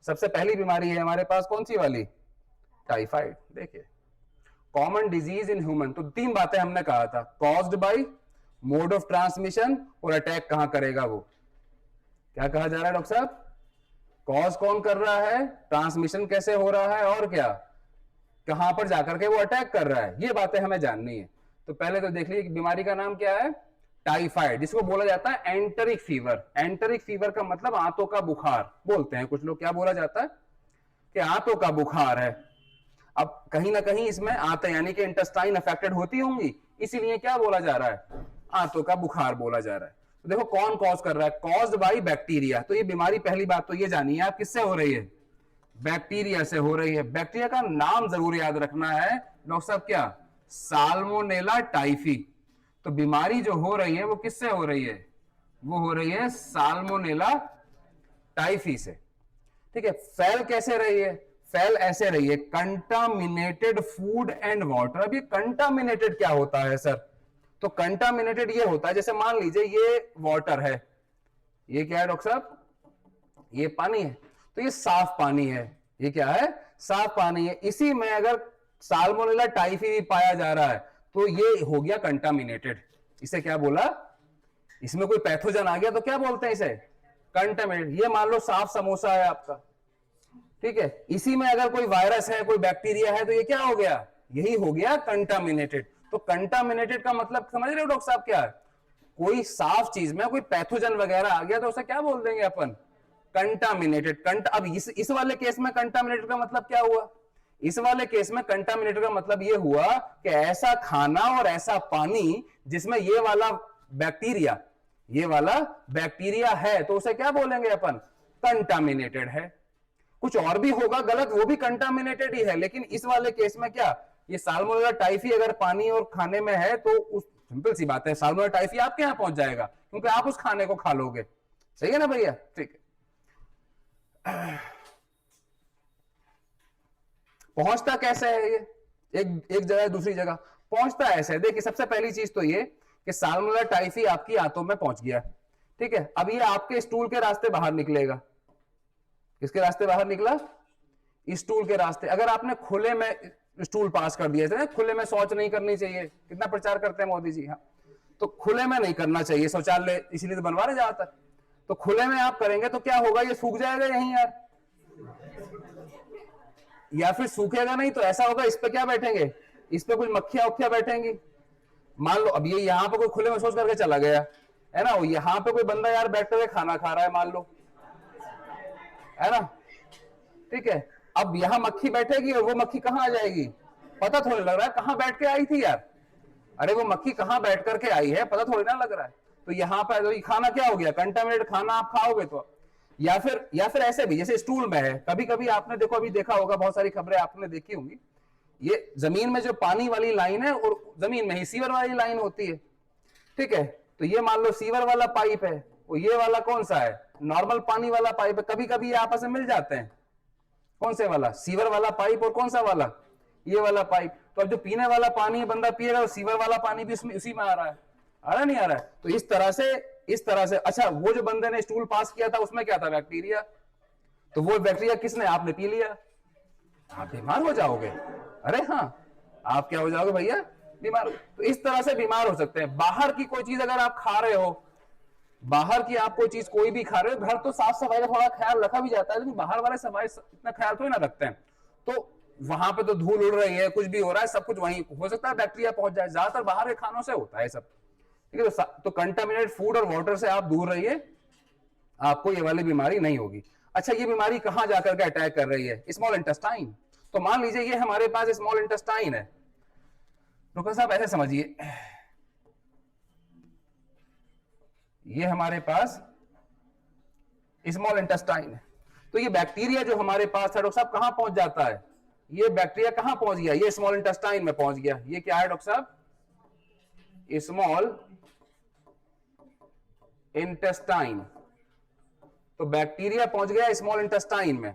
सबसे पहली बीमारी है हमारे पास कौन सी वाली, टाइफाइड। देखिए कॉमन डिजीज इन ह्यूमन, तो तीन बातें हमने कहा था, caused by, mode of transmission और अटैक कहां करेगा वो। क्या कहा जा रहा है डॉक्टर साहब, कॉज कौन कर रहा है, ट्रांसमिशन कैसे हो रहा है, और क्या कहां पर जाकर के वो अटैक कर रहा है, ये बातें हमें जाननी है। तो पहले तो देख लीजिए बीमारी का नाम क्या है, टाइफाइड, जिसको बोला जाता है एंटरिक फीवर। एंटरिक फीवर का मतलब आंतों का बुखार बोलते हैं कुछ लोग, क्या बोला जाता है कि आंतों का बुखार है। अब कहीं ना कहीं इसमें आंतें यानी कि इंटेस्टाइन अफेक्टेड होती होंगी, इसीलिए क्या बोला जा रहा है, आंतों का बुखार बोला जा रहा है। तो देखो कौन कॉज कर रहा है, कॉज्ड बाय बैक्टीरिया। तो ये बीमारी पहली बात तो ये जानिए आप किससे हो रही है, बैक्टीरिया से हो रही है। बैक्टीरिया का नाम जरूर याद रखना है डॉक्टर साहब, क्या, साल्मोनेला टाइफी। तो बीमारी जो हो रही है वो किससे हो रही है, वो हो रही है साल्मोनेला टाइफी से। ठीक है, फैल कैसे रही है, फैल ऐसे रही है, कंटामिनेटेड फूड एंड वाटर। अब ये कंटामिनेटेड क्या होता है सर, तो कंटामिनेटेड ये होता है जैसे मान लीजिए ये वाटर है, ये क्या है डॉक्टर साहब, ये पानी है, तो ये साफ पानी है, ये क्या है, साफ पानी है। इसी में अगर साल्मोनेला टाइफी भी पाया जा रहा है तो ये हो गया कंटामिनेटेड। इसे क्या बोला, इसमें कोई पैथोजन आ गया तो क्या बोलते हैं इसे, कंटामिनेटेड। ये मान लो साफ समोसा है आपका, ठीक है, इसी में अगर कोई वायरस है, कोई बैक्टीरिया है, तो ये क्या हो गया, यही हो गया कंटामिनेटेड। तो कंटामिनेटेड का मतलब समझ रहे हो डॉक्टर साहब क्या है, कोई साफ चीज में कोई पैथोजन वगैरह आ गया तो उसे क्या बोल देंगे अपन, कंटामिनेटेड। अब इस वाले केस में कंटामिनेटेड का मतलब क्या हुआ, इस वाले केस में कंटामिनेटेड का मतलब यह हुआ कि ऐसा खाना और ऐसा पानी जिसमें ये वाला बैक्टीरिया, ये वाला बैक्टीरिया है, तो उसे क्या बोलेंगे अपन, कंटामिनेटेड है। कुछ और भी होगा गलत, वो भी कंटामिनेटेड ही है, लेकिन इस वाले केस में क्या, ये साल्मोनेला टाइफी अगर पानी और खाने में है तो उस, सिंपल सी बात है, साल्मोनेला टाइफी आपके यहां पहुंच जाएगा क्योंकि आप उस खाने को खा लोगे। सही है ना भैया, ठीक है। पहुंचता कैसे है ये, एक जगह दूसरी जगह पहुंचता ऐसे, देखिए सबसे पहली चीज तो ये कि साल्मोनेला टाइफी आपकी आंतों में पहुंच गया, ठीक है। अब ये आपके स्टूल के रास्ते बाहर निकलेगा, किसके रास्ते बाहर निकला, स्टूल के रास्ते। अगर आपने खुले में स्टूल पास कर दिया था, खुले में शौच नहीं करनी चाहिए, कितना प्रचार करते हैं मोदी जी, हाँ, तो खुले में नहीं करना चाहिए शौचालय, इसीलिए तो बनवा रहे ज्यादातर। तो खुले में आप करेंगे तो क्या होगा, ये सूख जाएगा यहीं यार, या फिर सूखेगा नहीं तो ऐसा होगा इस पे क्या बैठेंगे, इस पे कुछ मक्खियां उक्खियां बैठेंगी। मान लो अब ये यहां पे कोई खुले में शौच करके चला गया है ना, यहां पे कोई बंदा यार बैठते हुए खाना खा रहा है मान लो, है ना, ठीक है। अब यहां मक्खी बैठेगी और वो मक्खी कहां आ जाएगी, पता थोड़ी लग रहा है कहां बैठ के आई थी यार, अरे वो मक्खी कहां बैठ करके आई है पता थोड़ी ना लग रहा है। तो यहां पर तो खाना क्या हो गया, कंटामिनेटेड खाना आप खाओगे तो। या फिर ऐसे भी जैसे स्टूल में है, कभी कभी आपने देखो, अभी देखा होगा, बहुत सारी खबरें आपने देखी होंगी, ये जमीन में जो पानी वाली लाइन है और जमीन में ही सीवर वाली लाइन होती है, ठीक है। तो ये मान लो सीवर वाला पाइप है, वो ये वाला कौन सा है, नॉर्मल पानी वाला पाइप है। कभी कभी ये आपस में मिल जाते हैं, कौन से वाला, सीवर वाला पाइप और कौन सा वाला, ये वाला पाइप। तो अब जो पीने वाला पानी है बंदा पिएगा, और सीवर वाला पानी भी उसमें उसी में आ रहा है, आ रहा नहीं आ रहा है। तो इस तरह से अच्छा, वो जो बंदे ने स्टूल पास किया था उसमें क्या था, बैक्टीरिया, तो वो बैक्टीरिया किसने, आपने पी लिया, आप बीमार हो जाओगे। अरे हाँ, आप क्या हो जाओगे भैया, बीमार। तो इस तरह से बीमार हो सकते हैं। बाहर की कोई चीज अगर आप खा रहे हो, बाहर की आप कोई चीज कोई भी खा रहे हो, घर तो साफ सफाई का थोड़ा ख्याल रखा भी जाता है, लेकिन बाहर वाले सफाई इतना ख्याल तो ही ना रखते हैं। तो वहां पे तो धूल उड़ रही है, कुछ भी हो रहा है, सब कुछ वहीं हो सकता है बैक्टीरिया पहुंच जाए, ज्यादातर बाहर के खानों से होता है सब, ठीक है। तो कंटामिनेटेड फूड और वाटर से आप दूर रहिए, आपको ये वाली बीमारी नहीं होगी। अच्छा, ये बीमारी कहां जाकर के अटैक कर रही है, स्मॉल इंटेस्टाइन। तो मान लीजिए ये हमारे पास स्मॉल इंटेस्टाइन है, डॉक्टर साहब ऐसे समझिए, ये हमारे पास स्मॉल इंटेस्टाइन है, तो ये बैक्टीरिया जो हमारे पास है डॉक्टर साहब कहां पहुंच जाता है, ये बैक्टीरिया कहां पहुंच गया, ये स्मॉल इंटेस्टाइन में पहुंच गया। ये क्या है डॉक्टर साहब, स्मॉल इंटेस्टाइन। तो बैक्टीरिया पहुंच गया स्मॉल इंटेस्टाइन में।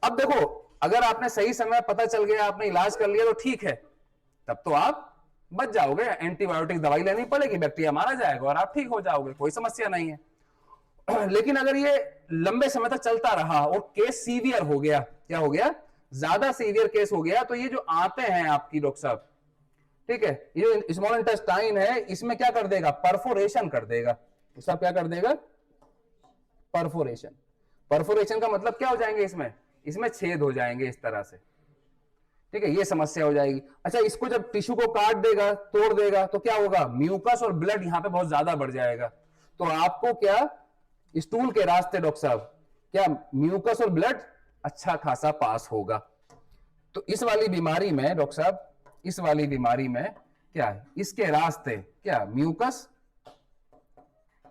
अब देखो, अगर आपने सही समय पता चल गया, आपने इलाज कर लिया तो ठीक है, तब तो आप बच जाओगे, एंटीबायोटिक दवाई लेनी पड़ेगी, बैक्टीरिया मारा जाएगा और आप ठीक हो जाओगे, कोई समस्या नहीं है। लेकिन अगर ये लंबे समय तक चलता रहा और केस सीवियर हो गया, क्या हो गया, ज्यादा सीवियर केस हो गया, तो ये जो आते हैं आपकी डॉक्टर साहब, ठीक है, ये जो स्मॉल इंटेस्टाइन है इसमें क्या कर देगा, परफोरेशन कर देगा। सब क्या कर देगा, परफोरेशन। परफोरेशन का मतलब क्या हो जाएंगे, इसमें इसमें छेद हो जाएंगे इस तरह से, ठीक है, ये समस्या हो जाएगी। अच्छा, इसको जब टिश्यू को काट देगा, तोड़ देगा, तो क्या होगा, म्यूकस और ब्लड यहां पे बहुत ज्यादा बढ़ जाएगा। तो आपको क्या स्टूल के रास्ते डॉक्टर साहब क्या म्यूकस और ब्लड अच्छा खासा पास होगा। तो इस वाली बीमारी में डॉक्टर साहब, इस वाली बीमारी में क्या है, इसके रास्ते क्या म्यूकस,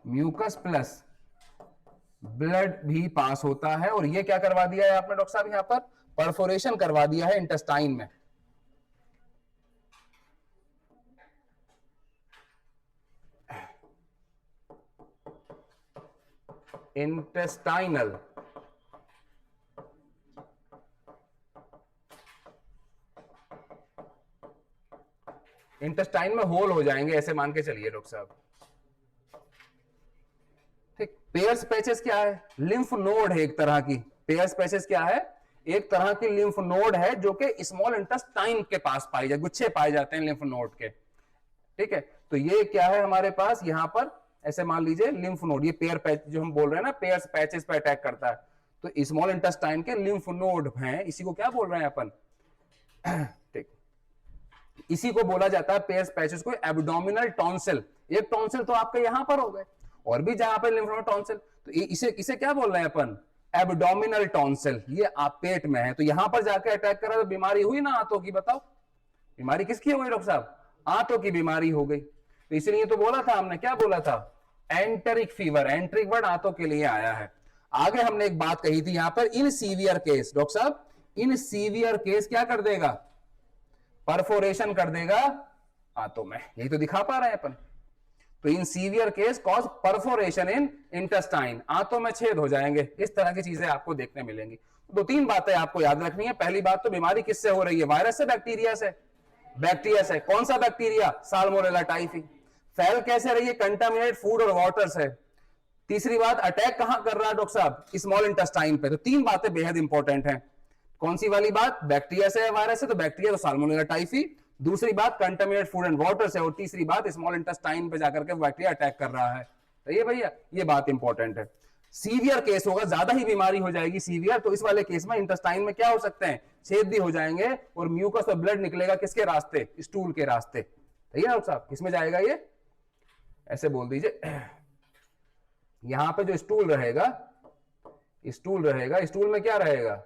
म्यूकस प्लस ब्लड भी पास होता है। और ये क्या करवा दिया है आपने डॉक्टर साहब, यहां पर परफोरेशन करवा दिया है इंटेस्टाइन में। इंटेस्टाइनल इंटेस्टाइन में होल हो जाएंगे, ऐसे मान के चलिए डॉक्टर साहब, ठीक। पेयर्स पैचेस क्या है, लिम्फ नोड है एक तरह की। पेयर्स पैचेस क्या है, एक तरह की लिम्फ नोड है जो कि स्मॉल इंटेस्टाइन के पास पाई जाए, गुच्छे पाए जाते हैं लिम्फ नोड के, ठीक है। तो ये क्या है हमारे पास यहां पर, ऐसे मान लीजिए लिम्फ नोड, ये पेयर पैच जो हम बोल रहे हैं ना, पेयर्स पैचेस पे अटैक करता है, तो स्मॉल इंटेस्टाइन के लिम्फ नोड हैं, इसी को क्या बोल रहे हैं अपन, ठीक, इसी को बोला जाता है पेयर्स पैचेस को एब्डोमिनल टॉन्सिल। एक टॉन्सिल तो आपके यहां पर हो गए, और भी जहां पर लिम्फ नोड टॉन्सिल, तो इसे इसे क्या बोल रहे हैं अपन, एब्डोमिनल टॉन्सिल। ये आप पेट में है, तो यहां पर जाके अटैक करा तो बीमारी हुई ना आंतों की, बताओ बीमारी किसकी हो गई डॉक्टर साहब, आंतों की बीमारी हो गई। तो इसलिए तो बोला था हमने, क्या बोला था, एंटेरिक फीवर, एंटेरिक वर्ड आंतों के लिए आया है। आगे हमने एक बात कही थी यहां पर, इन सीवियर केस डॉक्टर साहब, इन सीवियर केस क्या कर देगा, परफोरेशन कर देगा आंतों में, यही तो दिखा पा रहे हैं अपन। तो in severe case cause perforation in intestine, आंतों में छेद हो जाएंगे, इस तरह की चीजें आपको देखने मिलेंगी। दो तीन बातें आपको याद रखनी है। पहली बात तो बीमारी किससे हो रही है, वायरस से, बैक्टीरिया से, बैक्टीरिया से। कौन सा बैक्टीरिया, साल्मोनेला टाइफी। फैल कैसे रही है, कंटामिनेट फूड और वाटर से। तीसरी बात, अटैक कहां कर रहा है डॉक्टर साहब, स्मॉल इंटेस्टाइन पे। तो तीन बातें बेहद इंपॉर्टेंट हैं। कौन सी वाली बात, बैक्टीरिया से, वायरस से, तो बैक्टीरिया तो साल्मोनेला टाइफी। दूसरी बात कंटामिनेट फूड एंड वाटर से, और तीसरी बात स्मॉल इंटेस्टाइन पे जाकर के बैक्टीरिया अटैक कर रहा है। तो ये भैया ये बात इंपॉर्टेंट है। सीवियर केस होगा, ज्यादा ही बीमारी हो जाएगी सीवियर, तो इस वाले केस में इंटेस्टाइन में क्या हो सकते हैं, छेद भी हो जाएंगे, और म्यूकस और ब्लड निकलेगा किसके रास्ते, स्टूल के रास्ते। ठीक है डॉक्टर साहब, किसमें जाएगा ये, ऐसे बोल दीजिए, यहां पे जो स्टूल रहेगा, स्टूल रहेगा, स्टूल में क्या रहेगा,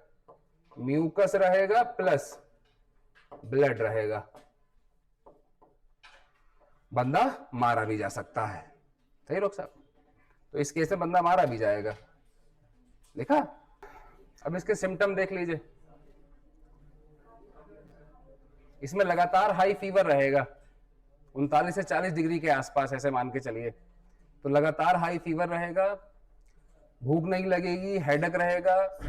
म्यूकस रहेगा प्लस ब्लड रहेगा। बंदा मारा भी जा सकता है, सही डॉक्टर साहब। तो इस केस में बंदा मारा भी जाएगा, देखा। अब इसके सिम्टम देख लीजिए, इसमें लगातार हाई फीवर रहेगा, 39 से 40 डिग्री के आसपास, ऐसे मान के चलिए। तो लगातार हाई फीवर रहेगा, भूख नहीं लगेगी, हेडेक रहेगा,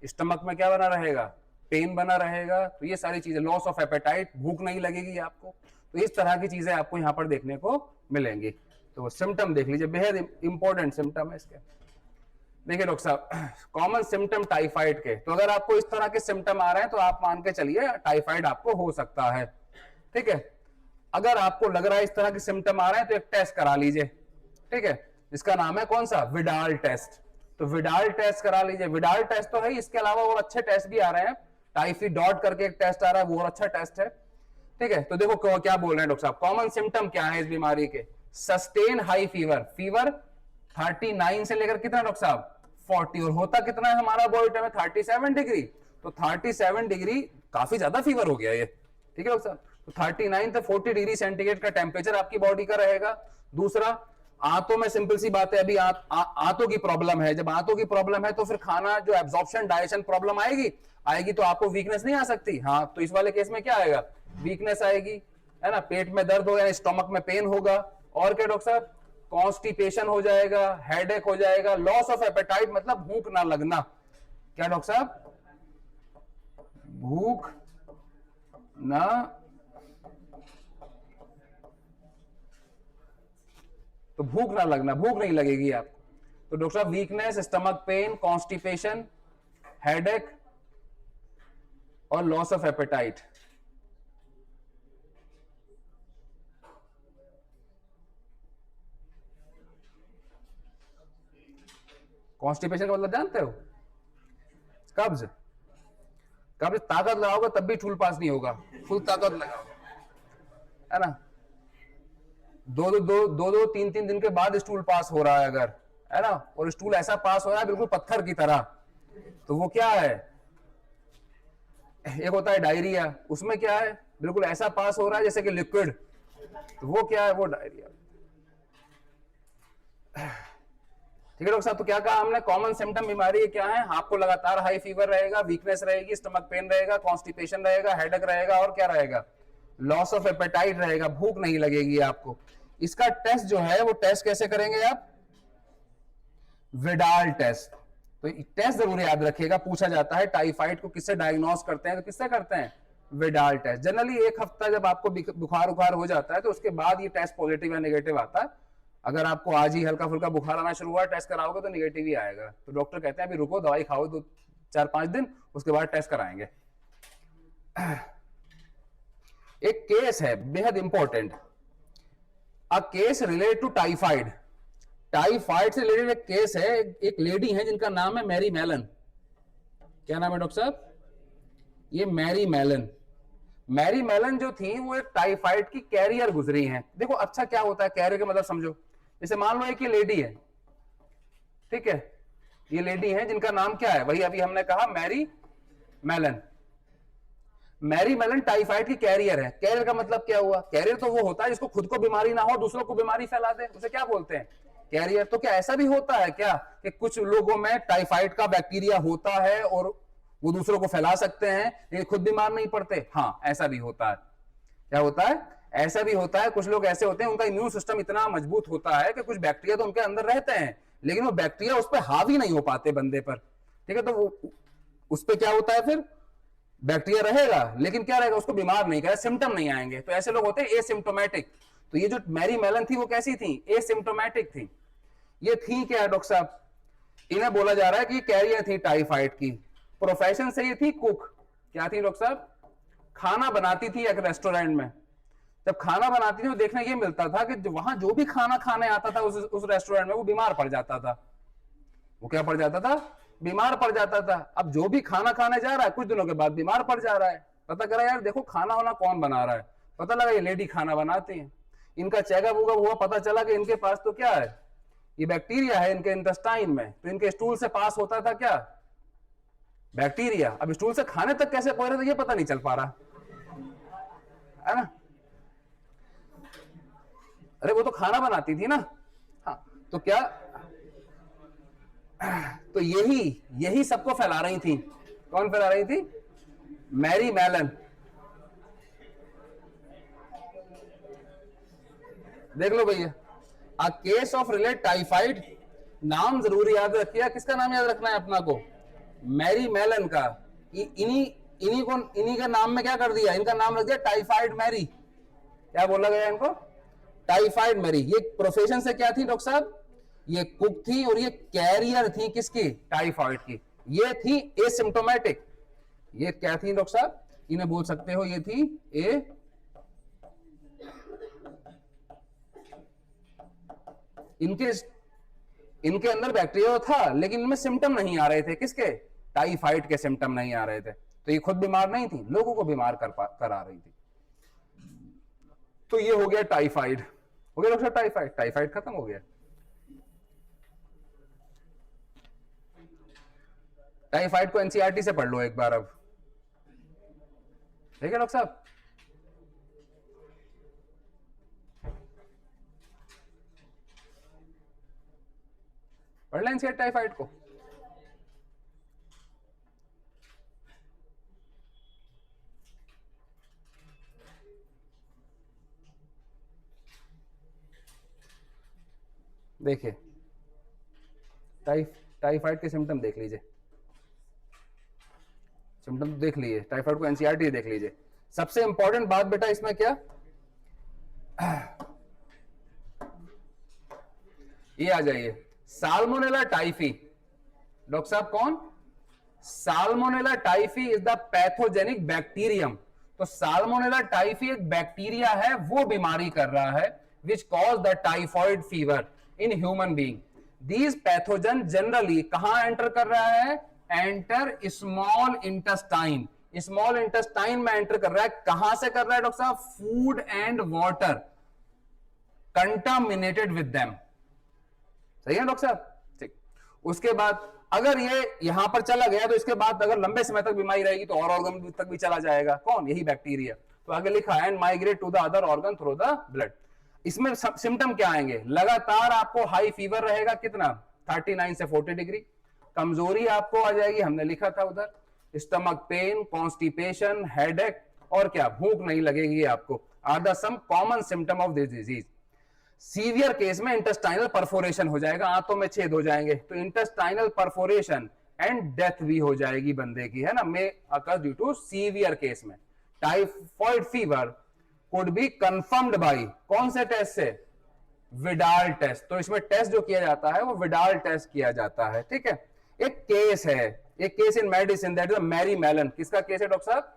स्टमक में क्या बना रहेगा, पेन बना रहेगा। तो ये सारी चीजें, लॉस ऑफ एपेटाइट, भूख नहीं लगेगी आपको। तो इस तरह की चीजें आपको यहां पर देखने को मिलेंगी। तो सिम्टम देख लीजिए, बेहद इंपॉर्टेंट सिम्टम है इसके। देखिए डॉक्टर साहब, कॉमन सिम्टम टाइफाइड के, तो अगर आपको इस तरह के सिम्टम आ रहे हैं तो आप मान के चलिए टाइफाइड आपको हो सकता है, ठीक है। अगर आपको लग रहा है इस तरह के सिम्टम आ रहे हैं तो एक टेस्ट करा लीजिए, ठीक है, जिसका नाम है कौन सा, विडाल टेस्ट। तो विडाल टेस्ट करा लीजिए। विडाल टेस्ट तो है, इसके अलावा और अच्छे टेस्ट भी आ रहे हैं, टाइफी डॉट करके एक टेस्ट आ रहा है, वो और अच्छा टेस्ट है, ठीक है। तो देखो क्या बोल रहे हैं डॉक्टर साहब, कॉमन सिम्टम क्या है इस बीमारी के, सस्टेन हाई फीवर, फीवर 39 से लेकर कितना डॉक्टर साहब 40, और होता कितना है हमारा बॉडी टेम्परेचर 37 डिग्री। तो 37 डिग्री काफी ज्यादा फीवर हो गया ये, ठीक है डॉक्टर साहब। तो 39 से 40 डिग्री सेंटीग्रेड का टेम्परेचर आपकी बॉडी का रहेगा। दूसरा, आंतों में सिंपल सी बात है, अभी आंतों की प्रॉब्लम है। जब आंतों की प्रॉब्लम है तो फिर खाना जो एब्जॉर्प्शन डाइजेशन प्रॉब्लम आएगी तो आपको वीकनेस नहीं आ सकती। हाँ, तो इस वाले केस में क्या आएगा, वीकनेस आएगी, है ना, पेट में दर्द होगा, स्टमक में पेन होगा, और क्या डॉक्टर साहब, कॉन्स्टिपेशन हो जाएगा, हेडेक हो जाएगा, लॉस ऑफ एपेटाइट मतलब भूख ना लगना। क्या डॉक्टर साहब, भूख ना, तो भूख ना लगना, भूख नहीं लगेगी आपको। तो डॉक्टर साहब weakness, stomach pain, constipation, headache और लॉस ऑफ एपेटाइट। कॉन्स्टिपेशन का मतलब जानते हो? कब्ज। कब्ज ताकत लगाओगे तब भी स्टूल पास नहीं होगा, फुल ताकत लगाओ, है ना। दो तीन दिन के बाद स्टूल पास हो रहा है अगर, है ना, और स्टूल ऐसा पास हो रहा है बिल्कुल पत्थर की तरह, तो वो क्या है? एक होता है डायरिया, उसमें क्या है, बिल्कुल ऐसा पास हो रहा है जैसे कि लिक्विड, तो वो क्या है? वो डायरिया। ठीक है डॉक्टर साहब, तो क्या कहा हमने? कॉमन सिम्टम बीमारी क्या है? आपको लगातार हाई फीवर रहेगा, वीकनेस रहेगी, स्टमक पेन रहेगा, कॉन्स्टिपेशन रहेगा, हेडेक रहेगा, और क्या रहेगा? लॉस ऑफ एपेटाइट रहेगा, भूख नहीं लगेगी आपको। इसका टेस्ट जो है वो टेस्ट कैसे करेंगे आप? Widal test. तो टेस्ट जरूर याद रखिएगा, पूछा जाता है टाइफाइड को किससे डायग्नोस करते हैं, तो किससे करते हैं? Widal test. जनरली एक हफ्ता जब आपको बुखार उखार हो जाता है तो उसके बाद ये टेस्ट पॉजिटिव या नेगेटिव आता है। अगर आपको आज ही हल्का फुल्का बुखार आना शुरू हुआ, टेस्ट कराओगे तो नेगेटिव ही आएगा, तो डॉक्टर कहते हैं अभी रुको, दवाई खाओ 4-5 दिन, उसके बाद टेस्ट कराएंगे। एक केस है बेहद important, a case related to typhoid. Typhoid से रिलेटेड एक केस है, एक लेडी है जिनका नाम है मैरी मेलन। क्या नाम है डॉक्टर साहब? ये मैरी मेलन। मैरी मेलन जो थी वो एक टाइफाइड की कैरियर गुजरी हैं। देखो अच्छा क्या होता है कैरियर का मतलब समझो, जैसे मान लो एक ये लेडी है, ठीक है, ये लेडी है जिनका नाम क्या है? वही अभी हमने कहा Mary Mallon. Mary Mallon typhoid की कैरियर है। कैरियर का मतलब क्या हुआ? कैरियर तो वो होता है जिसको खुद को बीमारी ना हो, दूसरों को बीमारी फैला दे, उसे क्या बोलते हैं? कैरियर। तो क्या ऐसा भी होता है क्या कि कुछ लोगों में टाइफाइड का बैक्टीरिया होता है और वो दूसरों को फैला सकते हैं लेकिन खुद बीमार नहीं पड़ते? हाँ, ऐसा भी होता है। क्या होता है? ऐसा भी होता है। कुछ लोग ऐसे होते हैं उनका इम्यून सिस्टम इतना मजबूत होता है कि कुछ बैक्टीरिया तो उनके अंदर रहते हैं लेकिन वो बैक्टीरिया उस पर हावी नहीं हो पाते बंदे पर, ठीक है, तो वो उस पर क्या होता है, फिर बैक्टीरिया रहेगा लेकिन क्या रहेगा, उसको बीमार नहीं करेगा, सिम्टम नहीं आएंगे, तो ऐसे लोग होते हैं एसिम्प्टोमेटिक। तो ये जो मैरी मेलन थी वो कैसी थी? एसिम्प्टोमेटिक थी। ये थी क्या डॉक्टर साहब? इन्हें बोला जा रहा है कि कैरियर थी टाइफाइड की। प्रोफेशन से ये थी कुक। क्या थी डॉक्टर साहब? खाना बनाती थी एक रेस्टोरेंट में। जब खाना बनाती थी तो देखने ये मिलता था कि वहां जो भी खाना खाने आता था उस रेस्टोरेंट में वो बीमार पड़ जाता था। वो क्या पड़ जाता था? बीमार पड़ जाता था। अब जो भी खाना खाने जा रहा है कुछ दिनों के बाद बीमार पड़ जा रहा है। पता करा यार देखो खाना वाना कौन बना रहा है, पता लगा ये लेडी खाना बनाती है। इनका चेकअप हुआ, पता चला कि इनके पास तो क्या है, ये बैक्टीरिया है इनके इंटेस्टाइन में। तो इनके स्टूल से पास होता था क्या? बैक्टीरिया। अब स्टूल से खाने तक कैसे पहुंच रहा था ये पता नहीं चल पा रहा है ना। अरे वो तो खाना बनाती थी ना। हाँ, तो क्या, तो यही सबको फैला रही थी। कौन फैला रही थी? Mary Mallon. देख लो भैया, a case of relate typhoid. नाम जरूर याद रखिए। किसका नाम याद रखना है अपना को? मैरी मेलन का। इन्हीं का नाम में क्या कर दिया, इनका नाम रख दिया टाइफाइड मैरी। क्या बोला गया इनको? Typhoid Mary. ये प्रोफेशन से क्या थी डॉक्टर साहब? ये कुक थी और ये कैरियर थी किसकी? टाइफाइड की। ये थी एसिम्प्टोमेटिक। ये क्या थी डॉक्टर साहब? इन्हें बोल सकते हो ये थी इनके अंदर बैक्टीरिया था लेकिन इनमें सिम्टम नहीं आ रहे थे। किसके? टाइफाइड के सिम्टम नहीं आ रहे थे। तो ये खुद बीमार नहीं थी, लोगों को बीमार करा रही थी। तो ये हो गया टाइफाइड। हो गया डॉक्टर? टाइफाइड खत्म हो गया। टाइफाइड को एनसीईआरटी से पढ़ लो एक बार। अब ठीक है डॉक्टर साहब? पढ़ लें एनसीईआरटी टाइफाइड को। देखिए टाइफाइड के सिम्टम देख लीजिए। सिम्टम देख लीजिए, टाइफाइड को एनसीईआरटी देख लीजिए। सबसे इंपॉर्टेंट बात बेटा इसमें क्या, ये आ जाइए। साल्मोनेला टाइफी, डॉक्टर साहब कौन? Salmonella typhi is the pathogenic bacterium. तो साल्मोनेला टाइफी एक बैक्टीरिया है, वो बीमारी कर रहा है which cause the typhoid fever in human being. These pathogen generally कहां एंटर कर रहा है? Enter small intestine. Small intestine में एंटर कर रहा है। कहां से कर रहा है डॉक्टर साहब? Food and water contaminated with them. सही है डॉक्टर साहब? ठीक। उसके बाद अगर ये यहां पर चला गया तो इसके बाद अगर लंबे समय तक बीमारी रहेगी तो और ऑर्गन तक भी चला जाएगा। कौन? यही बैक्टीरिया। तो आगे लिखा है and migrate to the other organ through the blood. इसमें सिम्टम क्या आएंगे? लगातार आपको हाई फीवर रहेगा, कितना? 39 से 40 डिग्री। कमजोरी आपको आ जाएगी, हमने लिखा था उधर। स्टमक पेन, कॉन्स्टिपेशन, हेडेक, और क्या? भूख नहीं लगेगी आपको। Are the some common symptom of this disease. Severe case में इंटेस्टाइनल परफोरेशन हो जाएगा, आंतों में छेद हो जाएंगे, तो इंटेस्टाइनल परफोरेशन एंड डेथ भी हो जाएगी बंदे की, है ना, may occur due to severe case में। Typhoid fever could be confirmed by कौन से टेस्ट से? Widal test. तो इसमें टेस्ट जो किया जाता है वो विडाल टेस्ट किया जाता है। ठीक है। एक केस है, एक case in medicine, that is Mary Mallon. किसका केस है डॉक्टर साहब?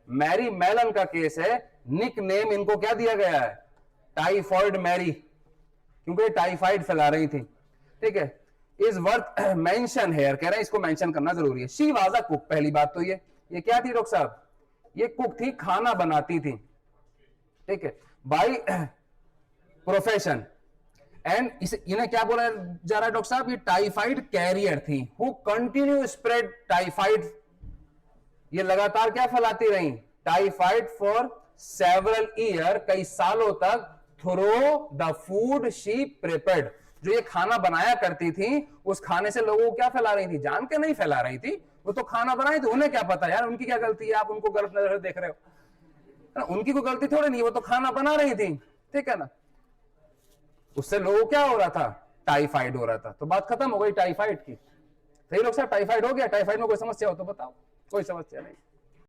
मैरी मेलन का केस है। निक नेम इनको क्या दिया गया है? टाइफॉइड मैरी, क्योंकि टाइफाइड फैला रही थी। ठीक है। इज वर्थ मेंशन हेयर, कह रहे हैं इसको मेंशन करना जरूरी है। She was a cook. पहली बात तो ये क्या थी डॉक्टर साहब? ये कुक थी, खाना बनाती थी। ठीक है। By profession. एंड इन्हें क्या बोला जा रहा है डॉक्टर साहब? ये टाइफाइड कैरियर थी हु कंटिन्यू स्प्रेड टाइफाइड। ये लगातार क्या फैलाती रही? टाइफाइड फॉर सेवरल ईयर, कई सालों तक, through the food she prepared. जो ये खाना बनाया करती थी, उस खाने से लोगों को क्या फैला रही थी? जान के नहीं फैला रही थी, वो तो खाना बनाई थी, उन्हें क्या पता यार उनकी क्या गलती है? आप उनको गलत नजर से देख रहे हो, उनकी कोई गलती थोड़ी नहीं, वो तो खाना बना रही थी। ठीक है ना। उससे लोगों क्या हो रहा था? टाइफाइड हो रहा था। तो बात खत्म हो गई टाइफाइड की। सही लोग साहब, टाइफाइड हो गया। टाइफाइड में कोई समस्या हो तो बताओ। कोई समस्या नहीं।